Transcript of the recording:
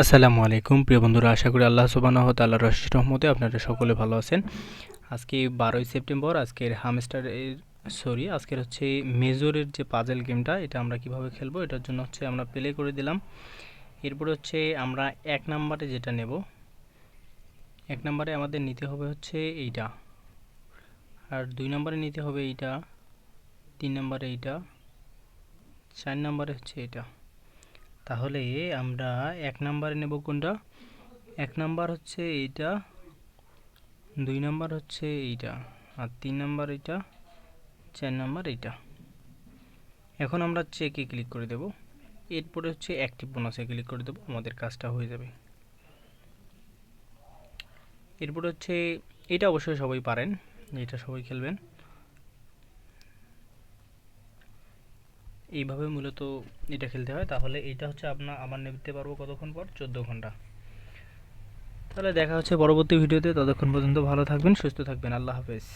আসসালামু আলাইকুম প্রিয় বন্ধুরা, আশা করি আল্লাহ সুবহানাহু ওয়া তাআলার অশেষ রহমতে আপনারা সকলে ভালো আছেন। আজকে 12ই সেপ্টেম্বর, আজকের হচ্ছে মেজরের যে পাজেল গেমটা, এটা আমরা কিভাবে খেলবো এটার জন্য হচ্ছে আমরা প্লে করে দিলাম। এরপরে হচ্ছে আমরা এক নম্বরে যেটা নেব, এক নম্বরে আমাদের নিতে হবে হচ্ছে এইটা, আর 2 নম্বরে নিতে হবে এইটা, 3 নম্বরে এইটা, 4 নম্বরে হচ্ছে এটা। তাহলে আমরা এক নম্বরে নেব কোনটা? এক নাম্বার হচ্ছে এইটা, 2 নাম্বার হচ্ছে এইটা, আর 3 নাম্বার এইটা, 4 নাম্বার এইটা। এখন আমরা চেকে ক্লিক করে দেব। এরপরে হচ্ছে অ্যাক্টিভ বোনাসে ক্লিক করে দেব, আমাদের কাজটা হয়ে যাবে। এরপরে হচ্ছে এটা অবশ্যই সবাই পারেন, এটা সবাই খেলবেন। এইভাবে মূলত এটা খেলতে হয়। তাহলে এটা হচ্ছে আমার নিতে পারবো কতক্ষণ পর? 14 ঘন্টা। তাহলে দেখা হচ্ছে পরবর্তী ভিডিওতে। ততক্ষণ পর্যন্ত ভালো থাকবেন, সুস্থ থাকবেন। আল্লাহ হাফেজ।